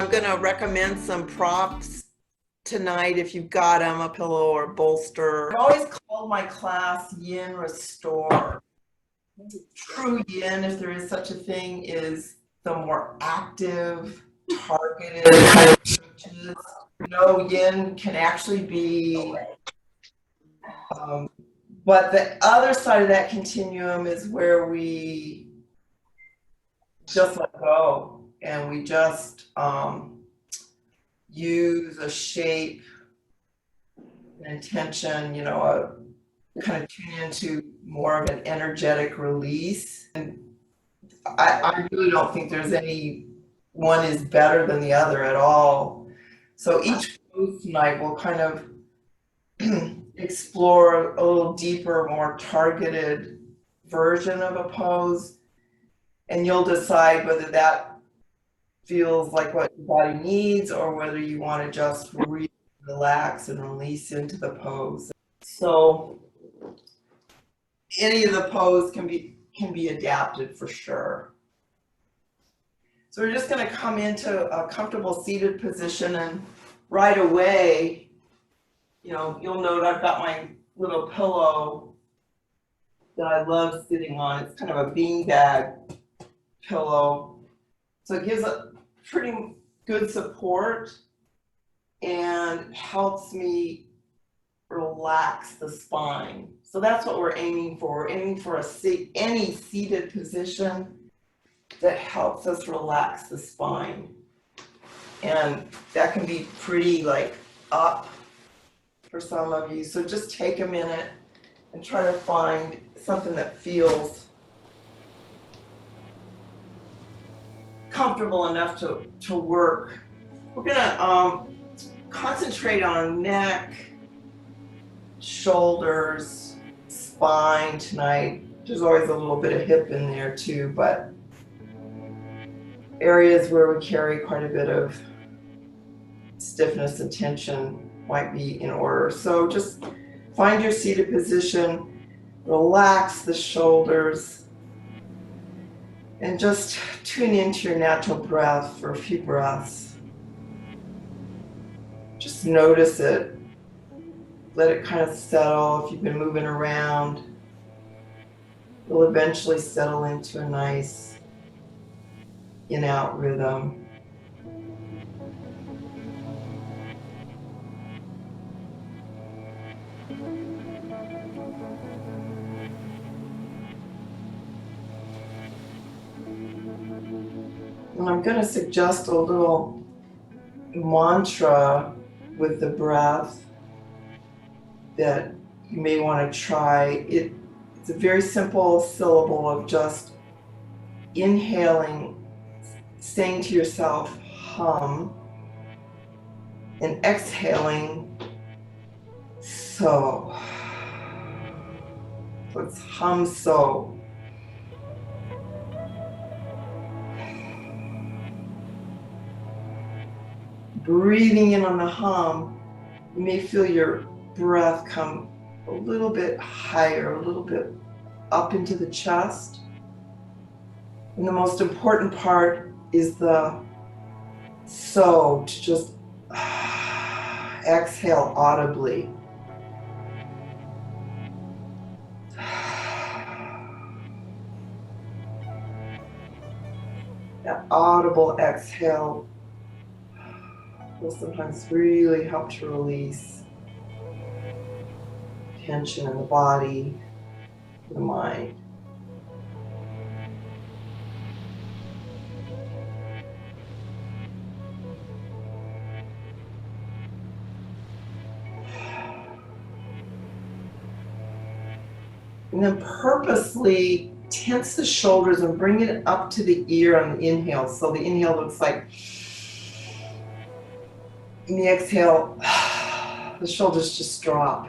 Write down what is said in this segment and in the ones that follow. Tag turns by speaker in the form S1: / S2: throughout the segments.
S1: I'm going to recommend some props tonight if you've got them, a pillow or bolster. I've always called my class Yin Restore. True Yin, if there is such a thing, is the more active, targeted kind of approaches. Yin can actually be, but the other side of that continuum is where we just let go and we just use a shape, an intention, kind of tune into more of an energetic release. And I really don't think there's any one is better than the other at all. So each pose tonight will kind of explore a little deeper, more targeted version of a pose. And you'll decide whether that feels like what your body needs or whether you want to just relax and release into the pose. So any of the pose can be adapted for sure. So we're just going to come into a comfortable seated position, and right away, you'll note I've got my little pillow that I love sitting on. It's kind of a beanbag pillow. So it gives a pretty good support and helps me relax the spine. So that's what we're aiming for. We're aiming for any seated position that helps us relax the spine. And that can be pretty up for some of you. So just take a minute and try to find something that feels comfortable enough to work. We're gonna concentrate on neck, shoulders, spine tonight. There's always a little bit of hip in there too, but areas where we carry quite a bit of stiffness and tension might be in order. So just find your seated position, relax the shoulders, and just tune into your natural breath for a few breaths. Just notice it. Let it kind of settle. If you've been moving around, it'll eventually settle into a nice in-out rhythm. And I'm going to suggest a little mantra with the breath that you may want to try. It's a very simple syllable of just inhaling, saying to yourself, hum, and exhaling, so. So it's hum, so. Breathing in on the hum, you may feel your breath come a little bit higher, a little bit up into the chest. And the most important part is the so, to just exhale audibly. That audible exhale will sometimes really help to release tension in the body, the mind. And then purposely tense the shoulders and bring it up to the ear on the inhale. So the inhale looks like, in the exhale, the shoulders just drop.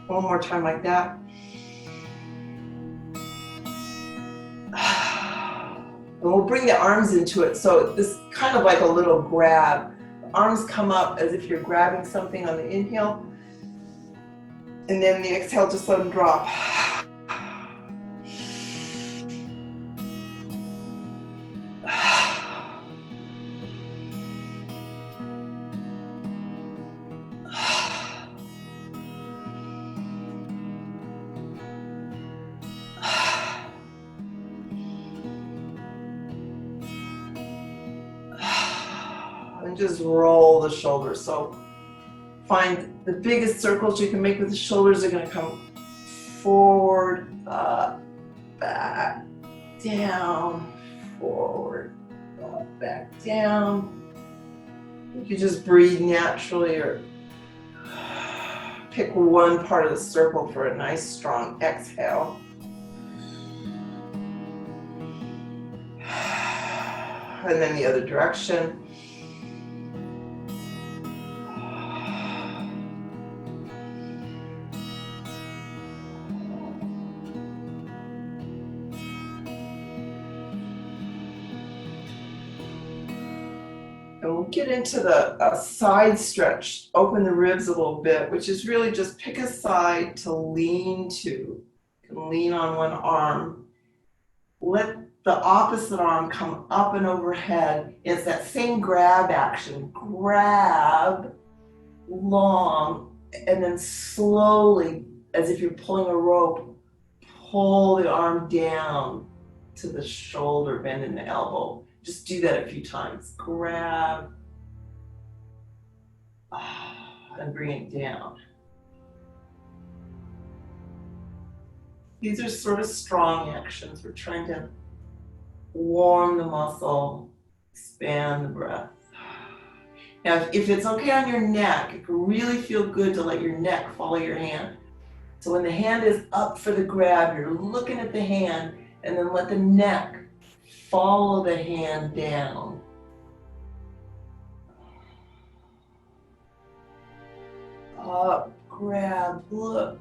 S1: One more time like that. And we'll bring the arms into it. So this kind of like a little grab. The arms come up as if you're grabbing something on the inhale. And then the exhale, just let them drop. And just roll the shoulders. So find the biggest circles you can make with the shoulders are going to come forward, up, back, down, forward, up, back, down. You can just breathe naturally or pick one part of the circle for a nice strong exhale. And then the other direction. And we'll get into the side stretch. Open the ribs a little bit, which is really just pick a side to lean to. You can lean on one arm. Let the opposite arm come up and overhead. It's that same grab action. Grab long and then slowly, as if you're pulling a rope, pull the arm down to the shoulder, bend in the elbow. Just do that a few times. Grab and bring it down. These are sort of strong actions. We're trying to warm the muscle, expand the breath. Now, if it's okay on your neck, it can really feel good to let your neck follow your hand. So when the hand is up for the grab, you're looking at the hand, and then let the neck follow the hand down. Up, grab, look.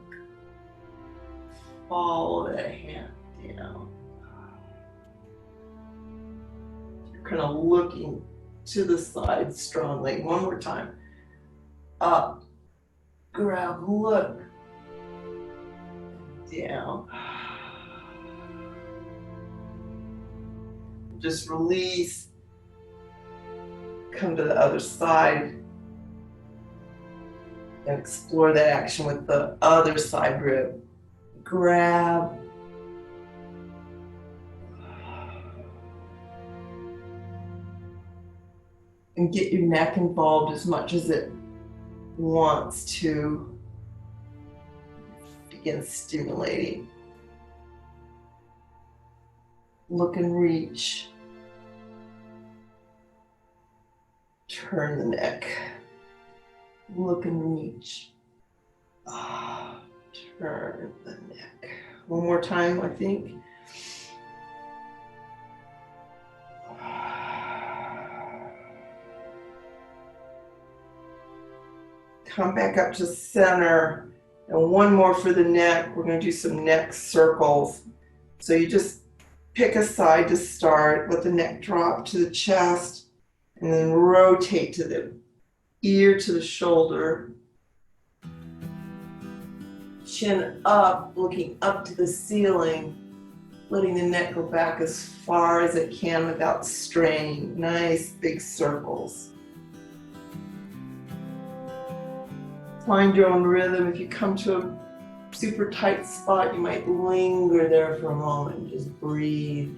S1: Follow that hand down. You're kind of looking to the side strongly. One more time. Up, grab, look. Down. Just release. Come to the other side. And explore that action with the other side rib. Grab. And get your neck involved as much as it wants to. Begin stimulating. Look and reach. Turn the neck. Look and reach. Turn the neck. One more time, I think. Come back up to center. And one more for the neck. We're going to do some neck circles. So you just pick a side to start. Let the neck drop to the chest. And then rotate to the ear to the shoulder. Chin up, looking up to the ceiling. Letting the neck go back as far as it can without straining. Nice big circles. Find your own rhythm. If you come to a super tight spot, you might linger there for a moment. Just breathe.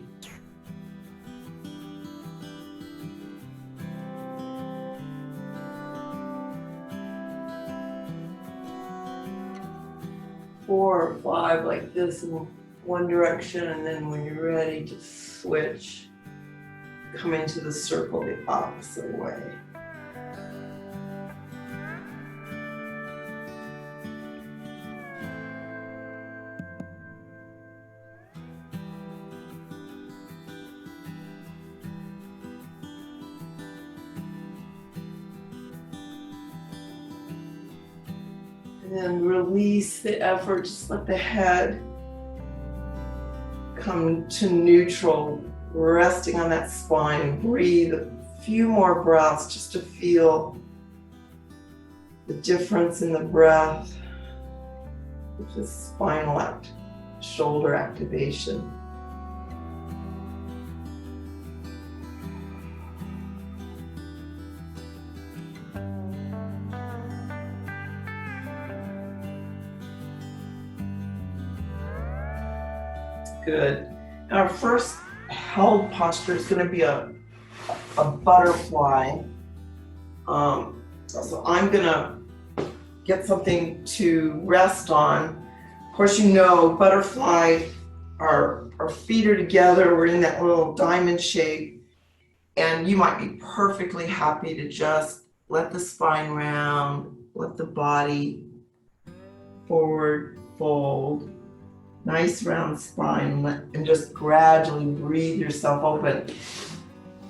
S1: Four or five like this in one direction, and then when you're ready, just switch. Come into the circle the opposite way. And then release the effort, just let the head come to neutral, resting on that spine, and breathe a few more breaths just to feel the difference in the breath with the spinal shoulder activation. Good. And our first held posture is going to be a butterfly. So I'm going to get something to rest on. Of course, you know, butterfly, our feet are together. We're in that little diamond shape. And you might be perfectly happy to just let the spine round, let the body forward fold. Nice round spine, and just gradually breathe yourself open.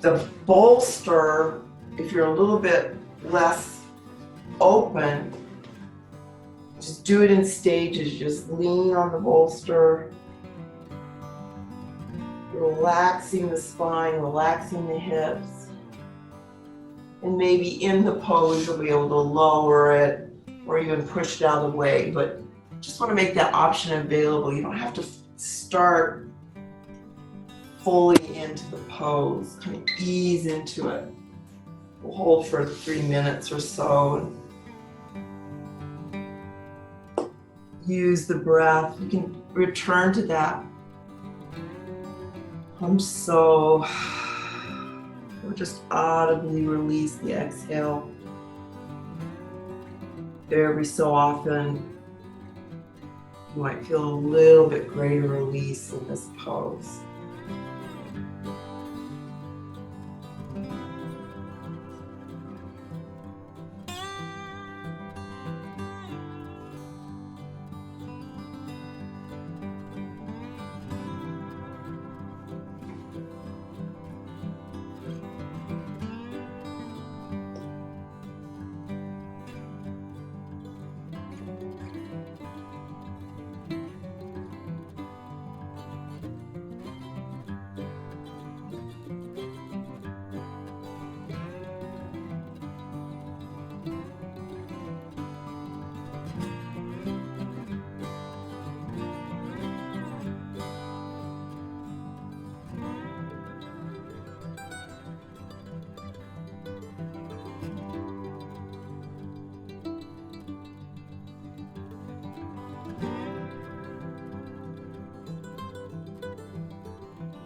S1: The bolster, if you're a little bit less open, just do it in stages. Just lean on the bolster, relaxing the spine, relaxing the hips. And maybe in the pose, you'll be able to lower it or even push it out of the way. But just want to make that option available. You don't have to start fully into the pose. Kind of ease into it. We'll hold for 3 minutes or so. Use the breath. You can return to that. Or just audibly release the exhale. Every so often, you might feel a little bit greater release in this pose.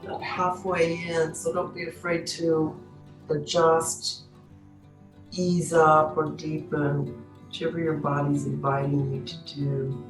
S1: About halfway in, so don't be afraid to adjust, ease up, or deepen, whichever your body's inviting you to do.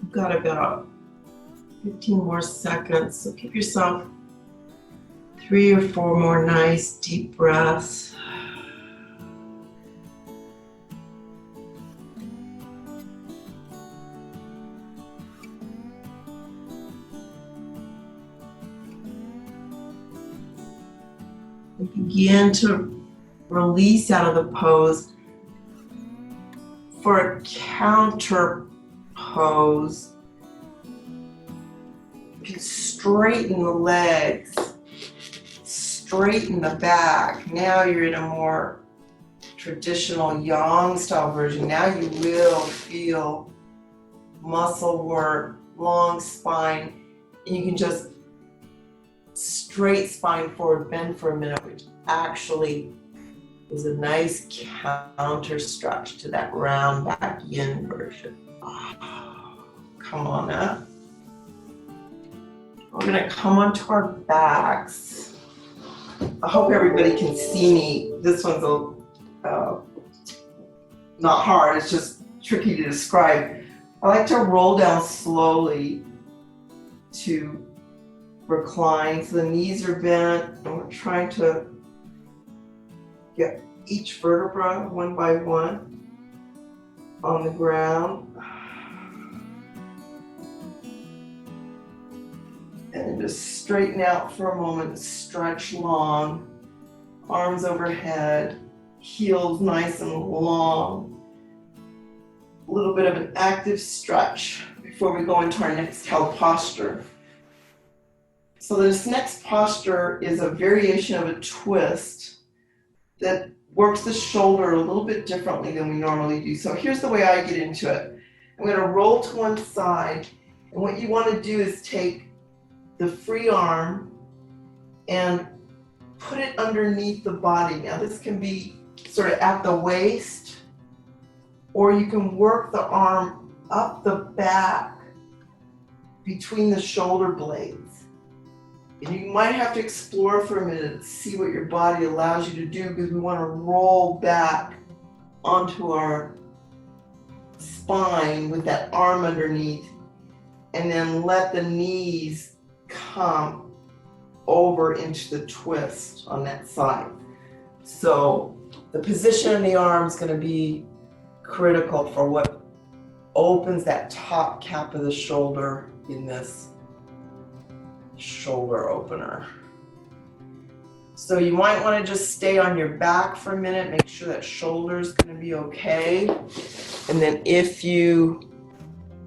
S1: You've got about 15 more seconds, so give yourself 3 or 4 more nice deep breaths. And begin to release out of the pose. For a counter pose, you can straighten the legs, straighten the back. Now you're in a more traditional yang style version. Now you will feel muscle work, long spine, and you can just straight spine forward, bend for a minute, which actually is a nice counter stretch to that round back yin version. Come on up. We're gonna come onto our backs. I hope everybody can see me. This one's not hard, it's just tricky to describe. I like to roll down slowly to recline. So the knees are bent, and we're trying to get each vertebra one by one on the ground. And then just straighten out for a moment, stretch long, arms overhead, heels nice and long. A little bit of an active stretch before we go into our next held posture. So this next posture is a variation of a twist that works the shoulder a little bit differently than we normally do. So here's the way I get into it. I'm going to roll to one side, and what you want to do is take the free arm and put it underneath the body. Now this can be sort of at the waist, or you can work the arm up the back between the shoulder blades. And you might have to explore for a minute and see what your body allows you to do, because we want to roll back onto our spine with that arm underneath, and then let the knees come over into the twist on that side. So the position of the arm is going to be critical for what opens that top cap of the shoulder in this shoulder opener. So you might want to just stay on your back for a minute, make sure that shoulder is going to be okay. And then if you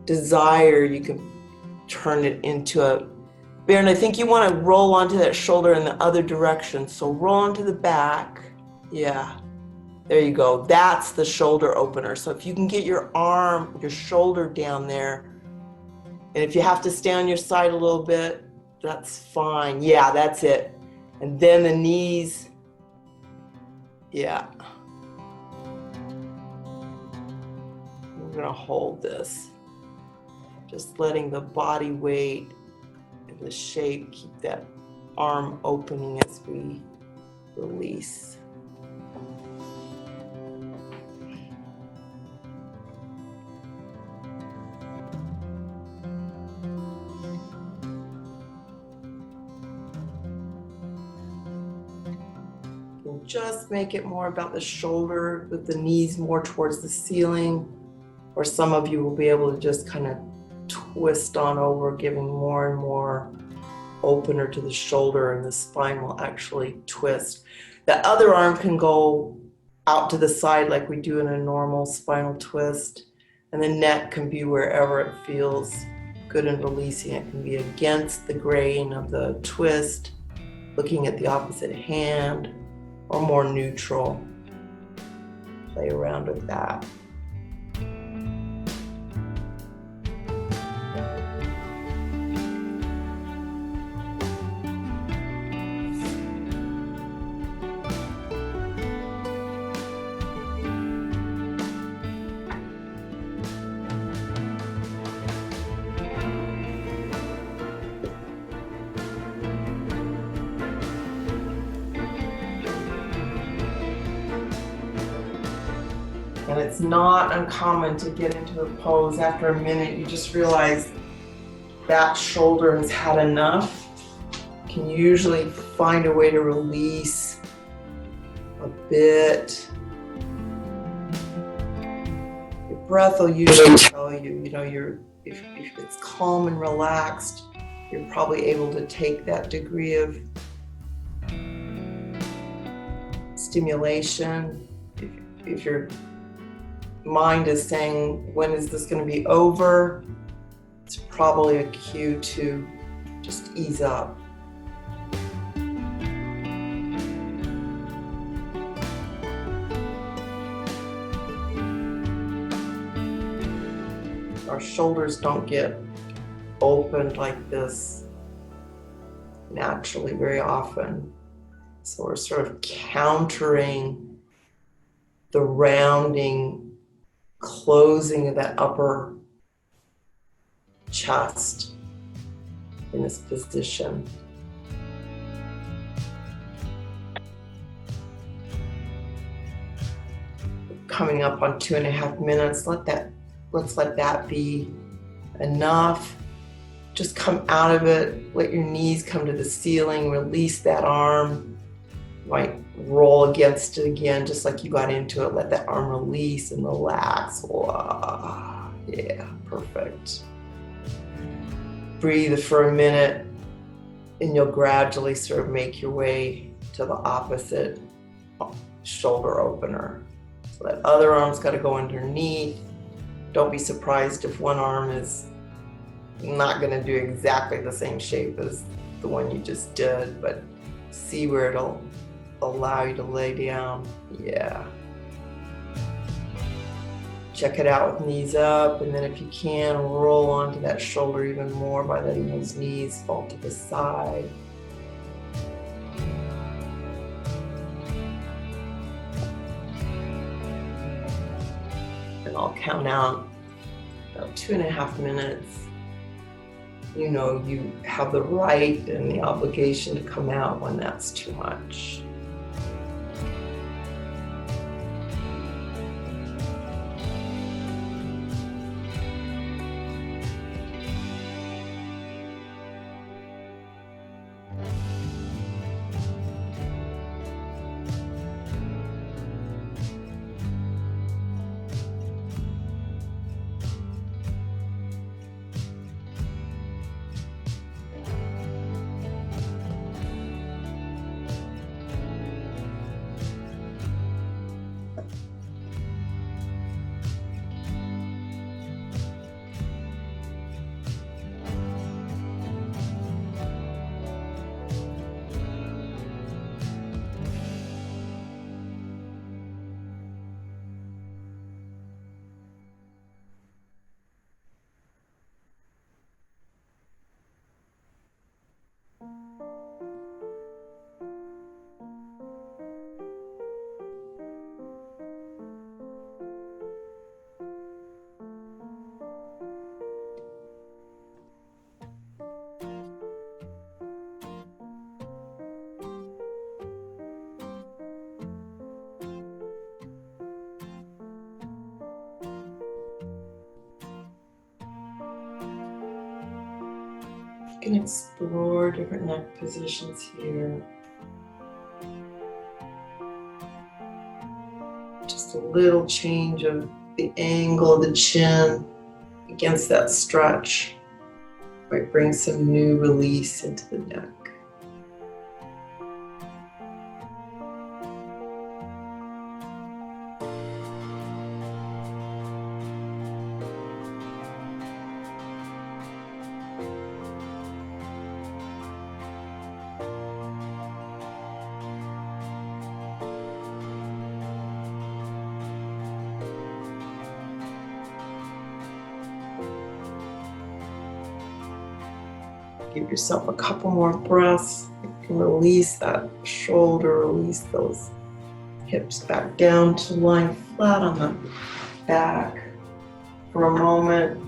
S1: desire, you can turn it into a bear. And I think you want to roll onto that shoulder in the other direction. So roll onto the back. Yeah, there you go. That's the shoulder opener. So if you can get your arm, your shoulder down there, and if you have to stay on your side a little bit, that's fine. Yeah, that's it. And then the knees. Yeah. We're going to hold this. Just letting the body weight and the shape keep that arm opening as we release. Just make it more about the shoulder with the knees more towards the ceiling, or some of you will be able to just kind of twist on over, giving more and more opener to the shoulder, and the spine will actually twist. The other arm can go out to the side like we do in a normal spinal twist, and the neck can be wherever it feels good and releasing. It can be against the grain of the twist, looking at the opposite hand, or more neutral. Play around with that. And it's not uncommon to get into a pose after a minute. You just realize that shoulder has had enough. You can usually find a way to release a bit. Your breath will usually tell you, if it's calm and relaxed, you're probably able to take that degree of stimulation. If your mind is saying, when is this going to be over? It's probably a cue to just ease up. Our shoulders don't get opened like this naturally very often. So we're sort of countering the rounding, closing of that upper chest in this position. Coming up on 2.5 minutes. Let's let that be enough. Just come out of it. Let your knees come to the ceiling. Release that arm. You might roll against it again, just like you got into it. Let that arm release and relax. Wow. Yeah, perfect. Breathe for a minute, and you'll gradually sort of make your way to the opposite shoulder opener. So that other arm's got to go underneath. Don't be surprised if one arm is not going to do exactly the same shape as the one you just did, but see where it'll allow you to lay down. Yeah. Check it out with knees up, and then if you can, roll onto that shoulder even more by letting those knees fall to the side. And I'll count out about 2.5 minutes. You know you have the right and the obligation to come out when that's too much. You can explore different neck positions here. Just a little change of the angle of the chin against that stretch might bring some new release into the neck. Give yourself a couple more breaths. You can release that shoulder, release those hips back down to lying flat on the back for a moment.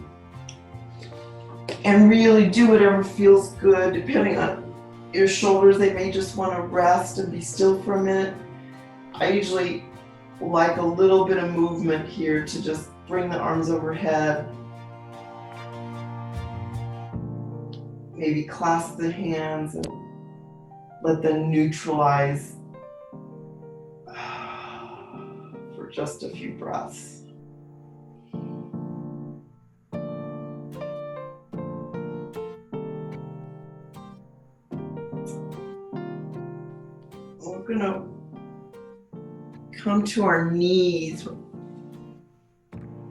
S1: And really do whatever feels good, depending on your shoulders. They may just want to rest and be still for a minute. I usually like a little bit of movement here to just bring the arms overhead. Maybe clasp the hands and let them neutralize for just a few breaths. We're gonna come to our knees.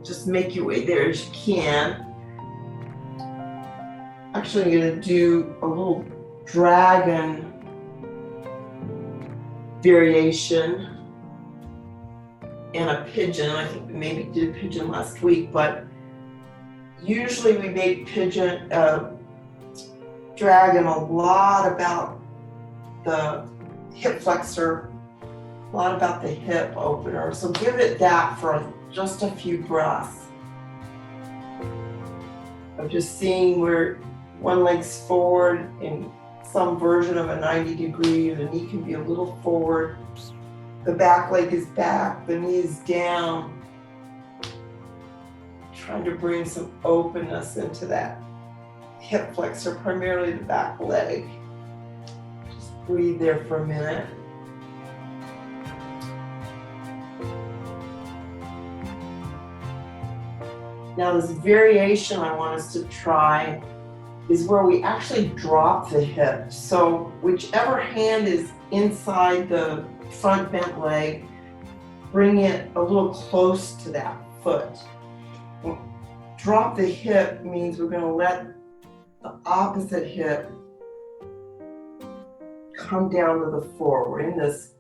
S1: Just make your way there as you can. Actually, I'm going to do a little dragon variation and a pigeon. I think we maybe did pigeon last week, but usually we make pigeon, dragon a lot about the hip flexor a lot about the hip opener. So give it that for just a few breaths. Of just seeing where one leg's forward in some version of a 90 degree, the knee can be a little forward. The back leg is back, the knee is down. Trying to bring some openness into that hip flexor, primarily the back leg. Just breathe there for a minute. Now this variation I want us to try is where we actually drop the hip. So whichever hand is inside the front bent leg, bring it a little close to that foot. Drop the hip means we're going to let the opposite hip come down to the floor. We're in this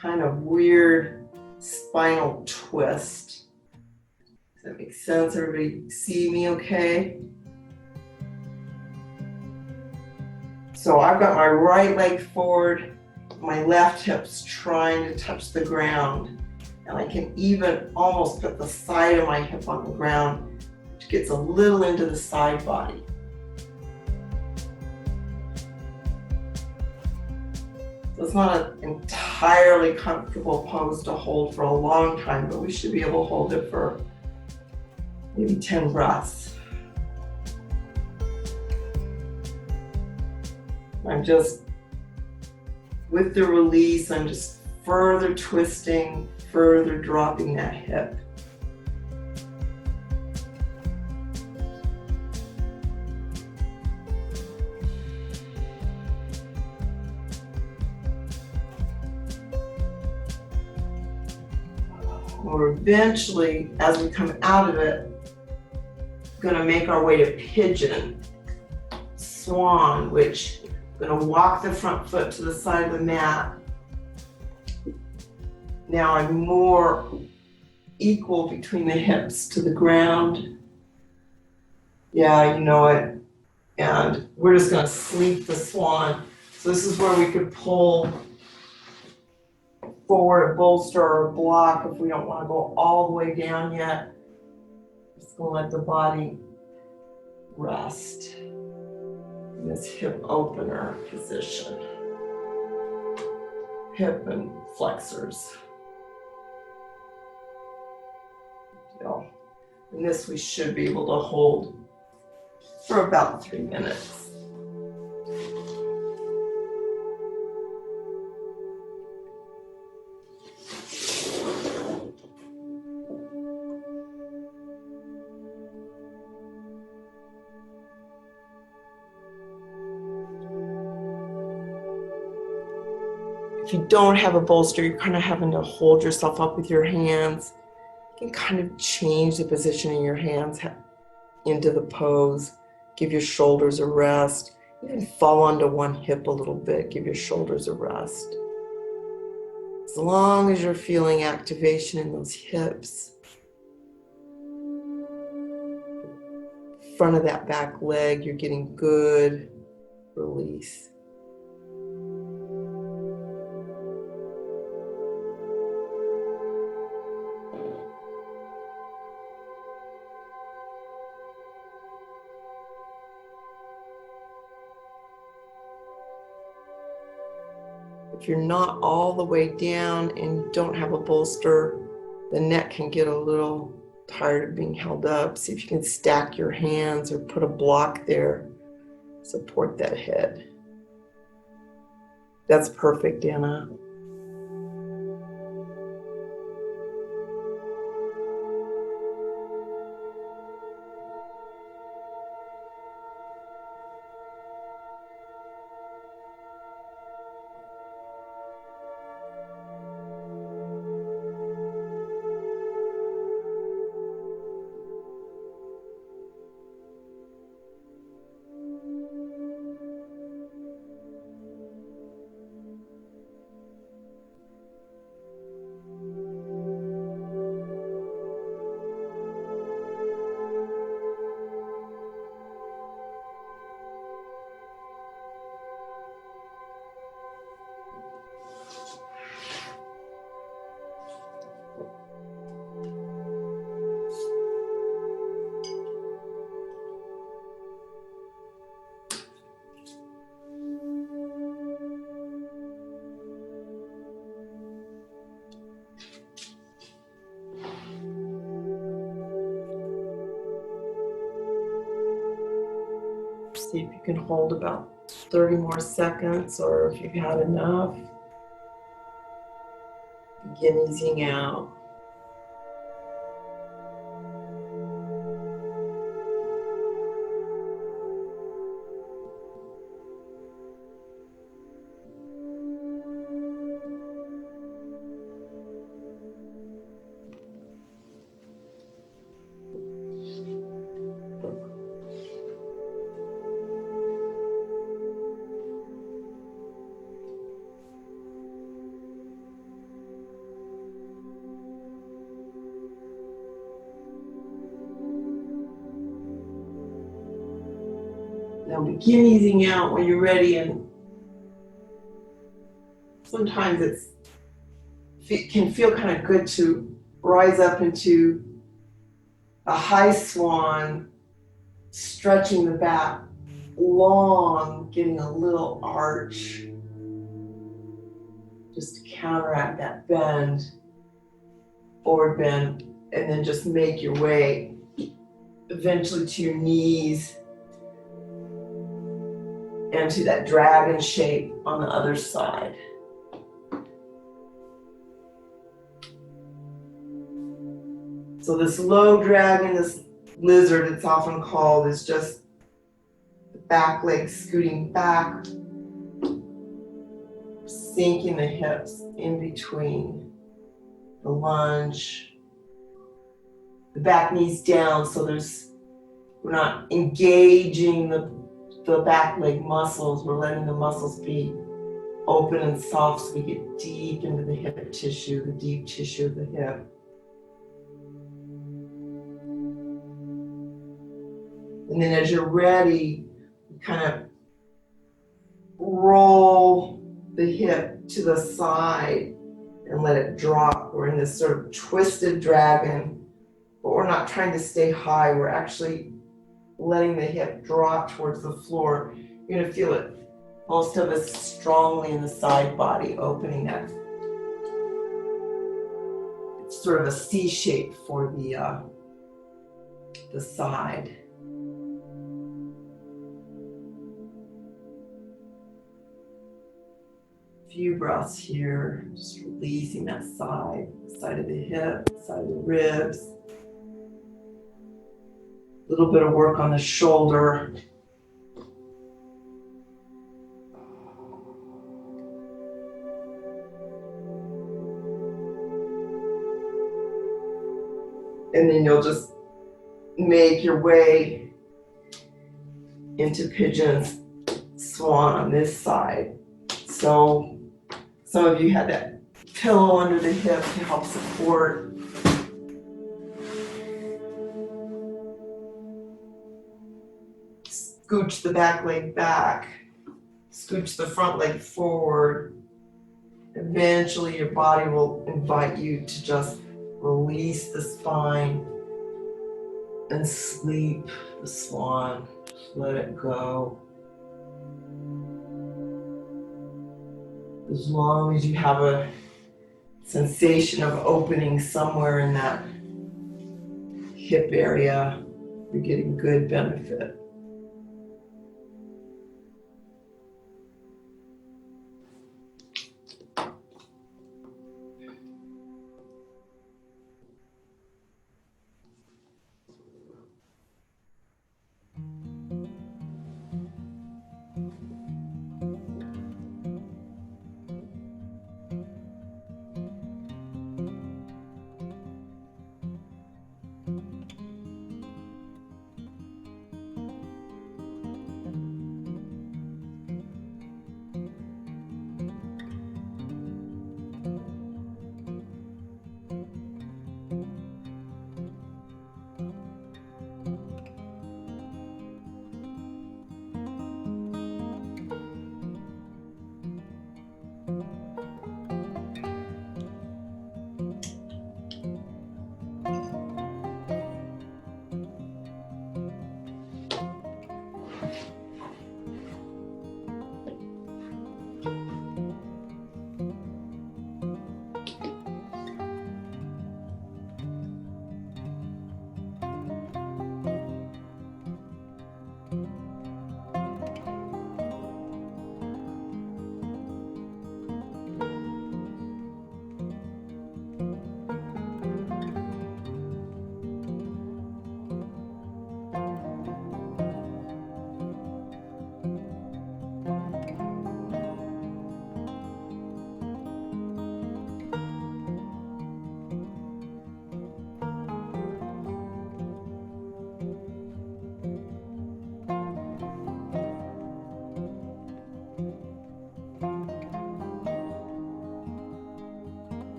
S1: kind of weird spinal twist. Does that make sense? Everybody see me okay? So I've got my right leg forward, my left hip's trying to touch the ground. And I can even almost put the side of my hip on the ground, which gets a little into the side body. So it's not an entirely comfortable pose to hold for a long time, but we should be able to hold it for maybe 10 breaths. I'm just, with the release, I'm just further twisting, further dropping that hip. We're eventually, as we come out of it, going to make our way to pigeon, swan, which I'm going to walk the front foot to the side of the mat. Now I'm more equal between the hips to the ground. Yeah, you know it. And we're just going to sleep the swan. So this is where we could pull forward a bolster or a block if we don't want to go all the way down yet. Just going to let the body rest in this hip opener position. Hip and flexors. And this we should be able to hold for about 3 minutes. If you don't have a bolster, you're kind of having to hold yourself up with your hands. You can kind of change the position of your hands into the pose. Give your shoulders a rest. Even fall onto one hip a little bit. Give your shoulders a rest. As long as you're feeling activation in those hips, front of that back leg, you're getting good release. If you're not all the way down and you don't have a bolster, the neck can get a little tired of being held up. See if you can stack your hands or put a block there. Support that head. That's perfect, Anna. See if you can hold about 30 more seconds, or if you've had enough. Begin easing out. Now begin easing out when you're ready, and sometimes it can feel kind of good to rise up into a high swan, stretching the back long, getting a little arch, just to counteract that bend, forward bend, and then just make your way eventually to your knees and to that dragon shape on the other side. So this low dragon, this lizard it's often called, is just the back leg scooting back, sinking the hips in between the lunge, the back knees down, so we're not engaging the back leg muscles, we're letting the muscles be open and soft so we get deep into the hip tissue, the deep tissue of the hip. And then as you're ready, you kind of roll the hip to the side and let it drop. We're in this sort of twisted dragon, but we're not trying to stay high. We're actually letting the hip drop towards the floor. You're going to feel it most of us strongly in the side body, opening that. It's sort of a C shape for the side. Few breaths here, just releasing that side of the hip, side of the ribs. A little bit of work on the shoulder. And then you'll just make your way into pigeon swan on this side. So some of you had that pillow under the hip to help support. Scooch the back leg back, scooch the front leg forward. Eventually your body will invite you to just release the spine and sleep the swan. Just let it go. As long as you have a sensation of opening somewhere in that hip area, you're getting good benefit.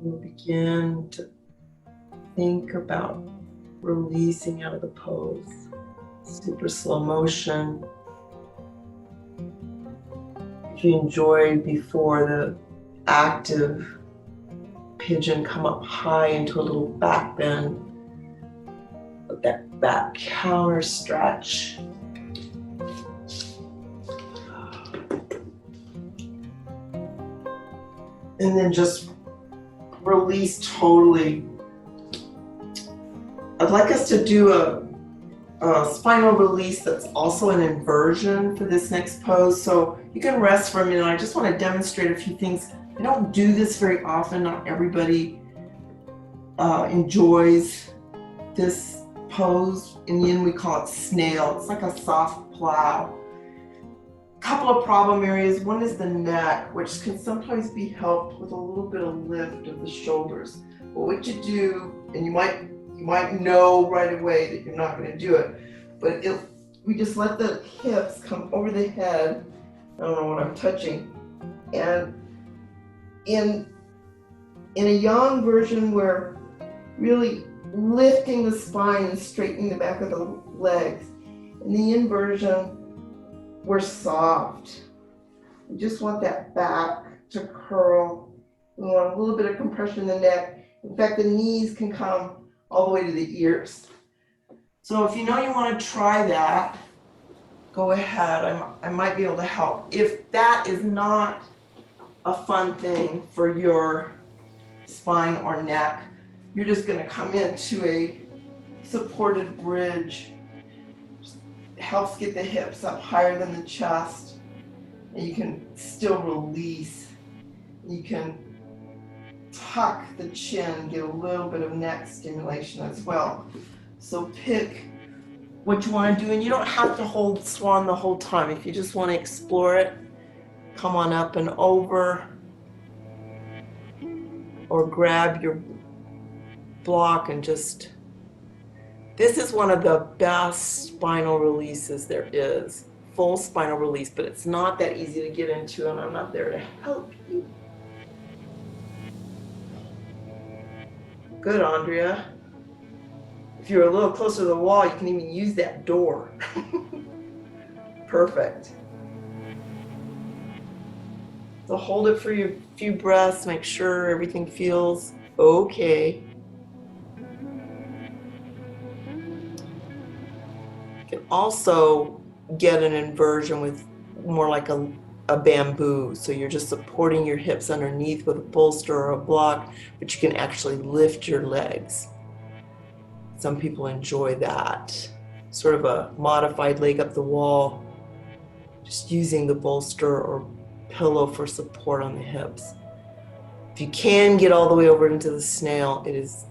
S1: We'll begin to think about releasing out of the pose. Super slow motion. If you enjoyed before the active pigeon, come up high into a little back bend. Let that back counter stretch. And then just release totally. I'd like us to do a spinal release that's also an inversion for this next pose. So you can rest for a minute. I just want to demonstrate a few things. I don't do this very often. Not everybody enjoys this pose. In Yin, we call it snail. It's like a soft plow. Couple of problem areas. One is the neck, which can sometimes be helped with a little bit of lift of the shoulders. But what you do, and you might know right away that you're not going to do it, but we just let the hips come over the head. I don't know what I'm touching. And in a yang version, we're really lifting the spine and straightening the back of the legs. In the yin version, we're soft. We just want that back to curl. We want a little bit of compression in the neck. In fact, the knees can come all the way to the ears. So if you know you want to try that, go ahead. I might be able to help. If that is not a fun thing for your spine or neck, you're just going to come into a supported bridge. It helps get the hips up higher than the chest, and you can still release. You can tuck the chin, get a little bit of neck stimulation as well. So pick what you want to do, and you don't have to hold swan the whole time. If you just want to explore it, come on up and over, or grab your block and just, this is one of the best spinal releases there is, full spinal release, but it's not that easy to get into, and I'm not there to help you. Good, Andrea. If you're a little closer to the wall, you can even use that door. Perfect. So hold it for your few breaths, make sure everything feels okay. You can also get an inversion with more like a bamboo. So you're just supporting your hips underneath with a bolster or a block, but you can actually lift your legs. Some people enjoy that. Sort of a modified leg up the wall, just using the bolster or pillow for support on the hips. If you can get all the way over into the snail, it is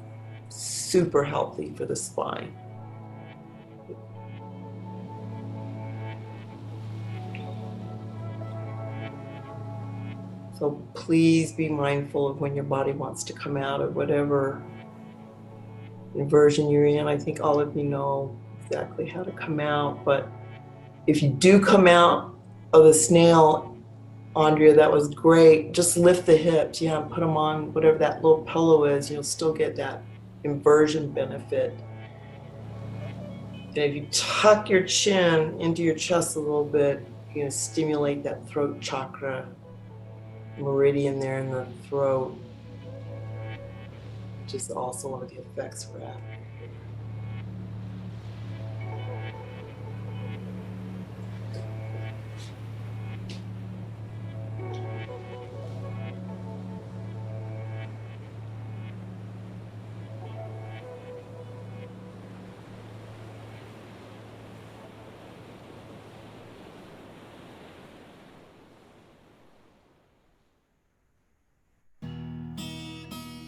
S1: super healthy for the spine. So please be mindful of when your body wants to come out of whatever inversion you're in. I think all of you know exactly how to come out, but if you do come out of the snail, Andrea, that was great. Just lift the hips, put them on whatever that little pillow is, you'll still get that inversion benefit. And if you tuck your chin into your chest a little bit, you're going to stimulate that throat chakra meridian there in the throat, which is also one of the effects we're at.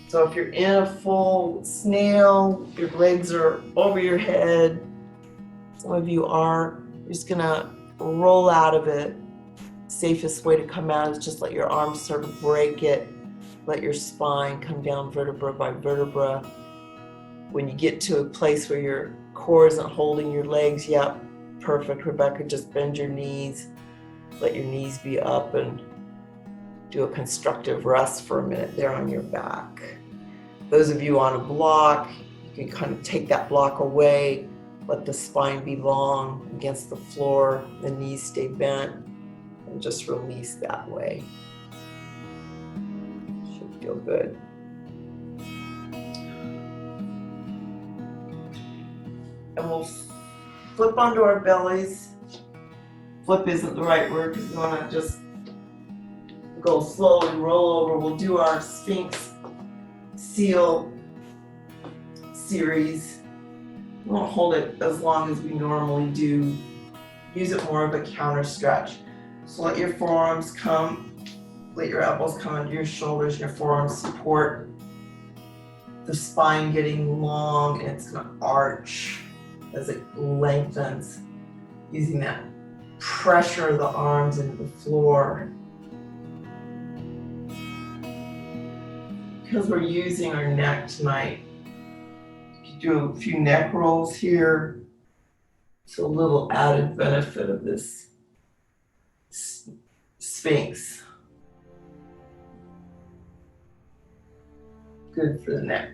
S1: So if you're in a full snail, your legs are over your head, some of you are, you're just gonna roll out of it. Safest way to come out is just let your arms sort of break it, let your spine come down vertebra by vertebra. When you get to a place where your core isn't holding your legs, yep, perfect, Rebecca, just bend your knees, let your knees be up and do a constructive rest for a minute there on your back. Those of you on a block, you can kind of take that block away, let the spine be long against the floor, the knees stay bent, and just release that way. Should feel good. And we'll flip onto our bellies. Flip isn't the right word because we want to just go slowly, roll over. We'll do our Sphinx Seal series. We won't hold it as long as we normally do. Use it more of a counter stretch. So let your forearms come, let your elbows come under your shoulders, your forearms support the spine getting long, and it's going to arch as it lengthens, using that pressure of the arms into the floor. Because we're using our neck tonight, you do a few neck rolls here. It's a little added benefit of this Sphinx. Good for the neck.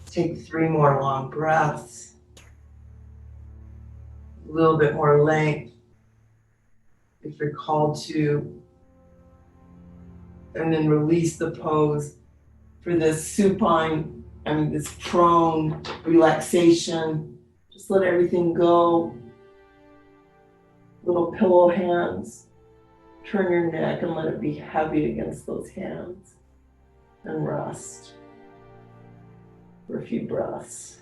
S1: Take 3 more long breaths. A little bit more length if you're called to. And then release the pose for this supine, this prone relaxation. Just let everything go. Little pillow hands. Turn your neck and let it be heavy against those hands. And rest for a few breaths.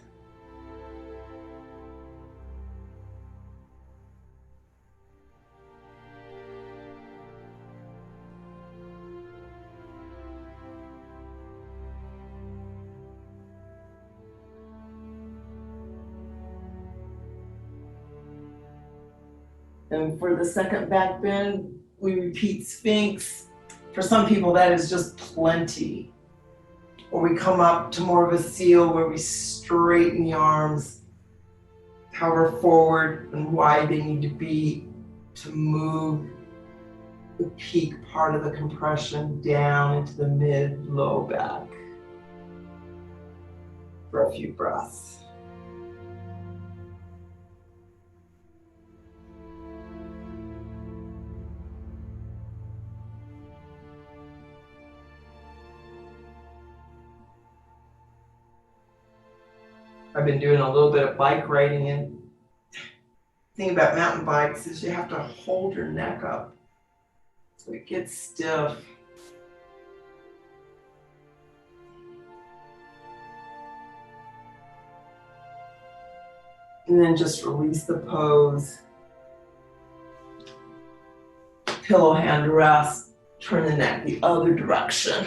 S1: And for the second back bend, we repeat Sphinx. For some people, that is just plenty. Or we come up to more of a seal where we straighten the arms, power forward and wide they need to be to move the peak part of the compression down into the mid-low back. For a few breaths. I've been doing a little bit of bike riding, and the thing about mountain bikes is you have to hold your neck up so it gets stiff. And then just release the pose. Pillow hand rest, turn the neck the other direction.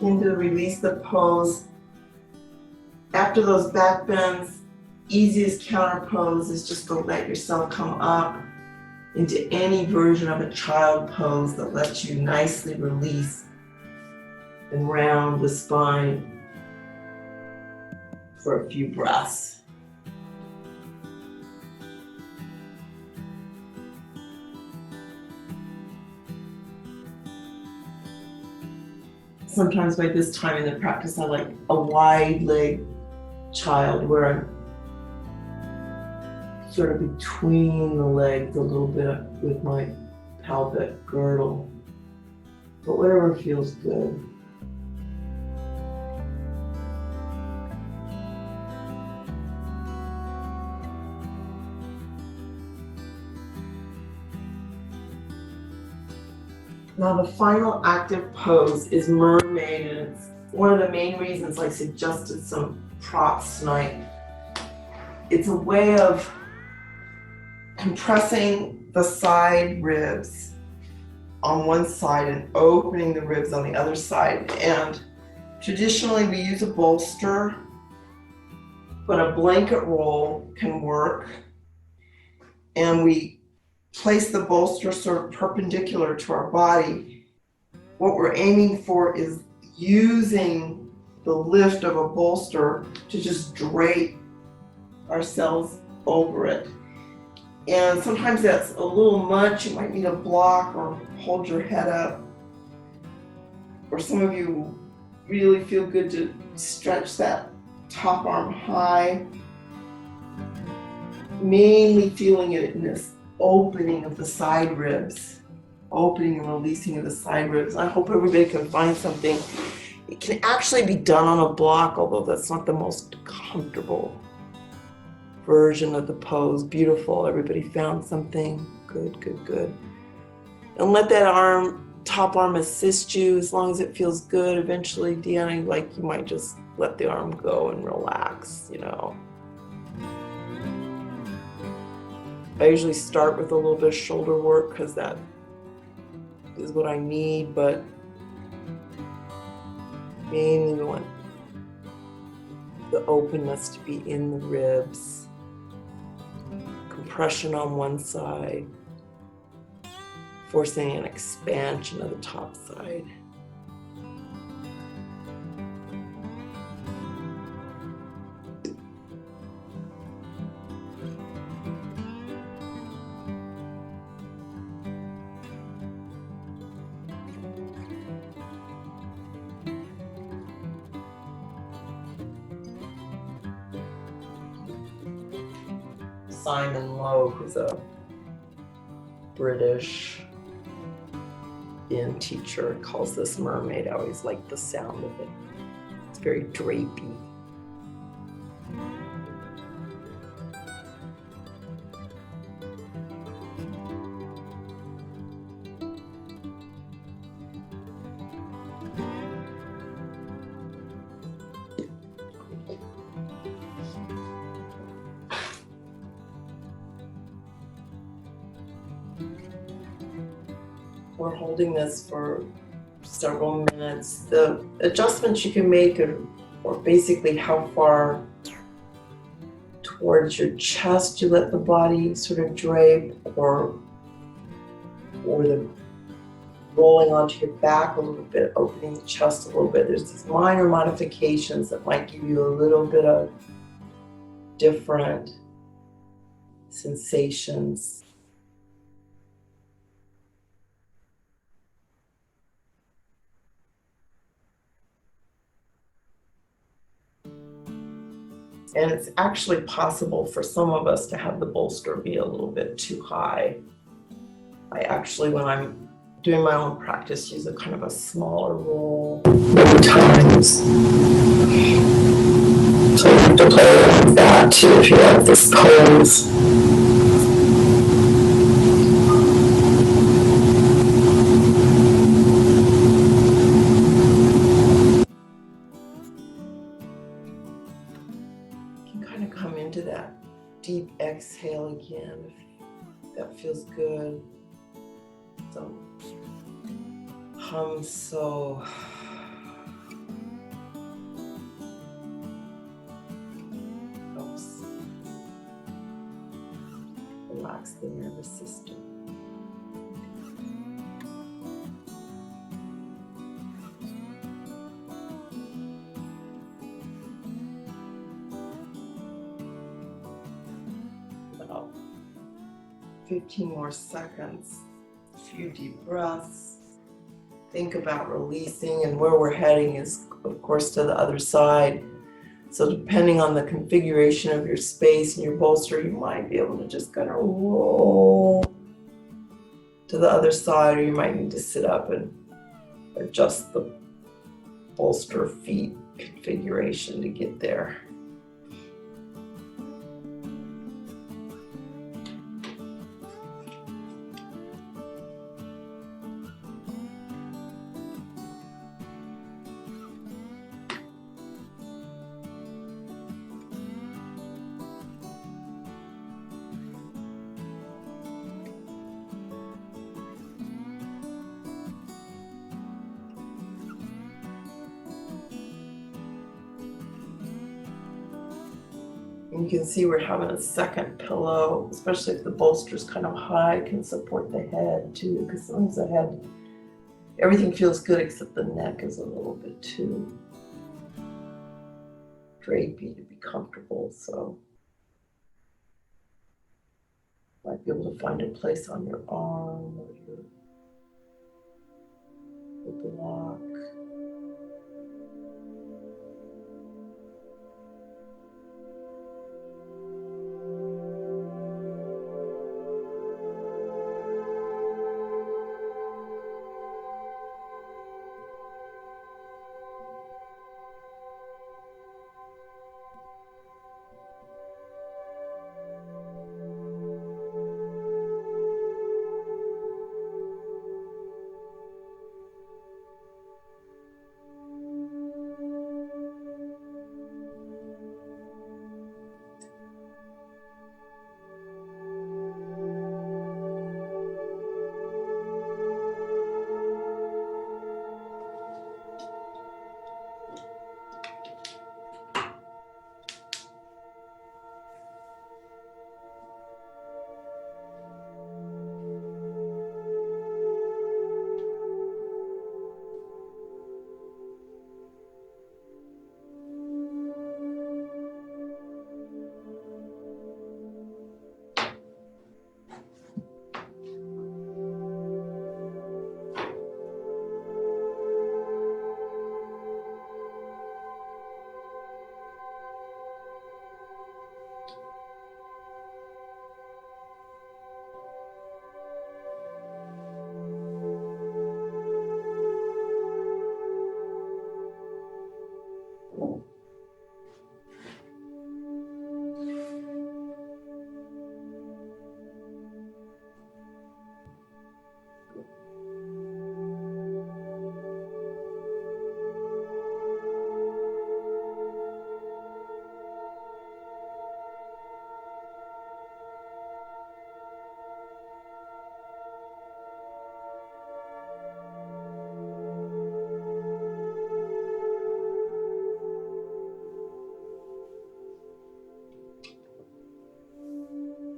S1: Into release the pose. After those back bends, easiest counter pose is just to let yourself come up into any version of a child pose that lets you nicely release and round the spine for a few breaths. Sometimes by this time in the practice, I like a wide leg child where I'm sort of between the legs a little bit with my pelvic girdle, but whatever feels good. Now the final active pose is mermaid, and it's one of the main reasons I suggested some props tonight. It's a way of compressing the side ribs on one side and opening the ribs on the other side. And traditionally we use a bolster, but a blanket roll can work. And we place the bolster sort of perpendicular to our body. What we're aiming for is using the lift of a bolster to just drape ourselves over it. And sometimes that's a little much. You might need a block or hold your head up. Or some of you really feel good to stretch that top arm high, mainly feeling it in this opening of the side ribs, opening and releasing of the side ribs. I hope everybody can find something. It can actually be done on a block, although that's not the most comfortable version of the pose. Beautiful. Everybody found something. Good, good, good. And let that top arm assist you as long as it feels good. Eventually, Deanna, like you might just let the arm go and relax, you know. I usually start with a little bit of shoulder work because that is what I need, but mainly we want the openness to be in the ribs, compression on one side, forcing an expansion of the top side. Simon Lowe, who's a British teacher, calls this mermaid. I always like the sound of it. It's very drapey. We're holding this for several minutes. The adjustments you can make are basically how far towards your chest you let the body sort of drape, or the rolling onto your back a little bit, opening the chest a little bit. There's these minor modifications that might give you a little bit of different sensations. And it's actually possible for some of us to have the bolster be a little bit too high. I actually, when I'm doing my own practice, use a kind of a smaller roll many times. So you have to play with that too if you have this pose. Come into that deep exhale again, if that feels good. So hum so. Helps relax the nervous system. About 15 more seconds, a few deep breaths. Think about releasing, and where we're heading is, of course, to the other side. So depending on the configuration of your space and your bolster, you might be able to just kind of roll to the other side, or you might need to sit up and adjust the bolster feet configuration to get there. You can see we're having a second pillow, especially if the bolster's kind of high, can support the head too, because sometimes the head, everything feels good except the neck is a little bit too drapey to be comfortable. So you might be able to find a place on your arm or your block.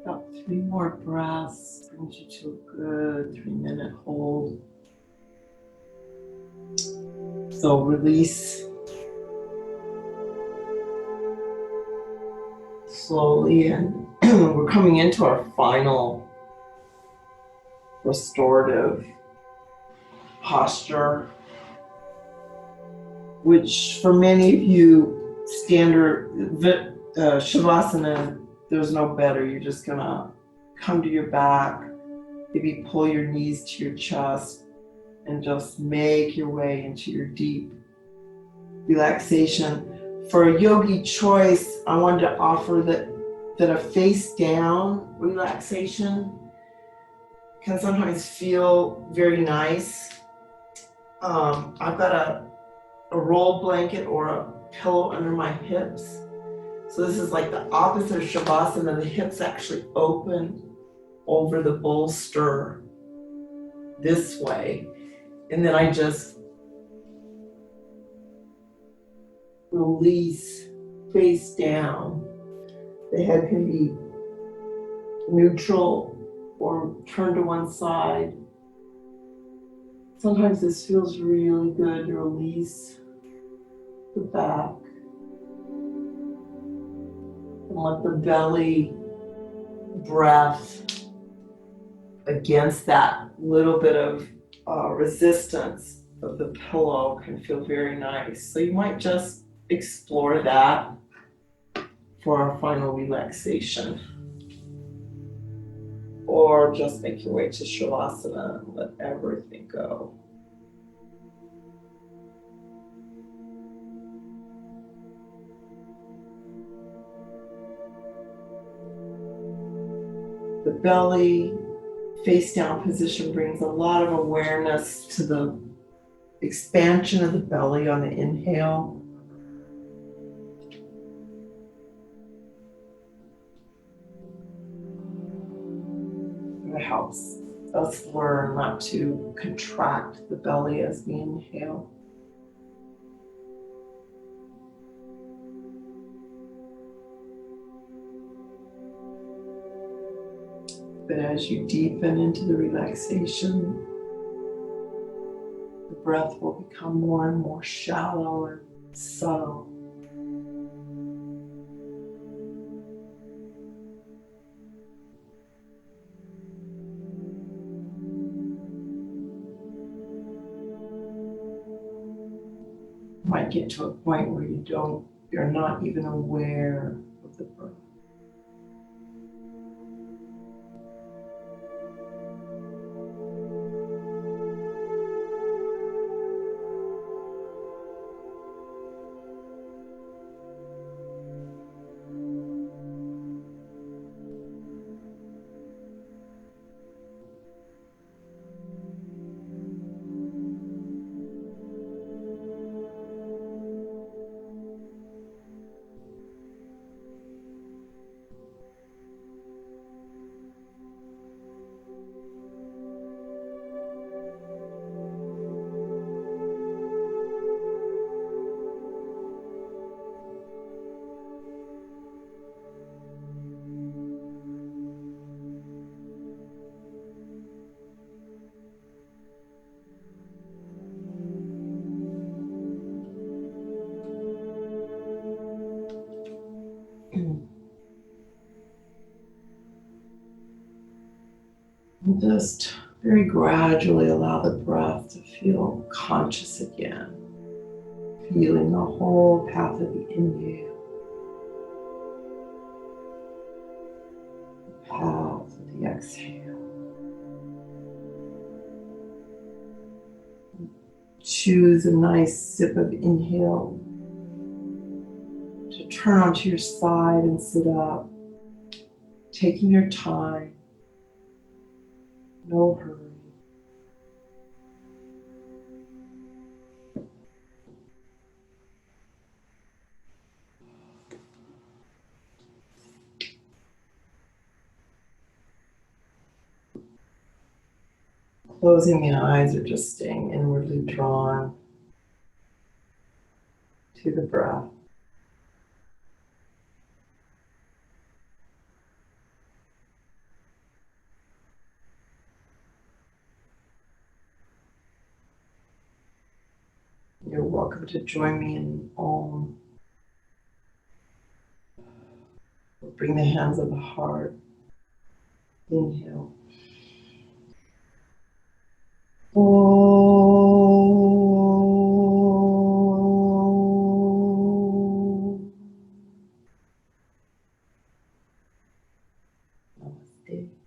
S1: About 3 more breaths brings you to a good 3-minute hold. So release slowly, and we're coming into our final restorative posture, which for many of you, standard Shavasana, there's no better. You're just gonna come to your back, maybe pull your knees to your chest, and just make your way into your deep relaxation. For a yogi choice, I wanted to offer that a face down relaxation can sometimes feel very nice. I've got a roll blanket or a pillow under my hips. So this is like the opposite of Shavasana. The hips actually open over the bolster this way. And then I just release face down. The head can be neutral or turned to one side. Sometimes this feels really good to release the back and let the belly breath against that little bit of resistance of the pillow can feel very nice. So you might just explore that for our final relaxation. Or just make your way to Shavasana and let everything go. The belly face down position brings a lot of awareness to the expansion of the belly on the inhale. It helps us learn not to contract the belly as we inhale. But as you deepen into the relaxation, the breath will become more and more shallow and subtle. You might get to a point where you're not even aware of the breath. And just very gradually allow the breath to feel conscious again, feeling the whole path of the inhale, the path of the exhale. Choose a nice sip of inhale to turn onto your side and sit up, taking your time, no hurry. Closing the eyes or just staying inwardly drawn to the breath. You're welcome to join me in Om. Bring the hands of the heart. Inhale. Om. Namaste.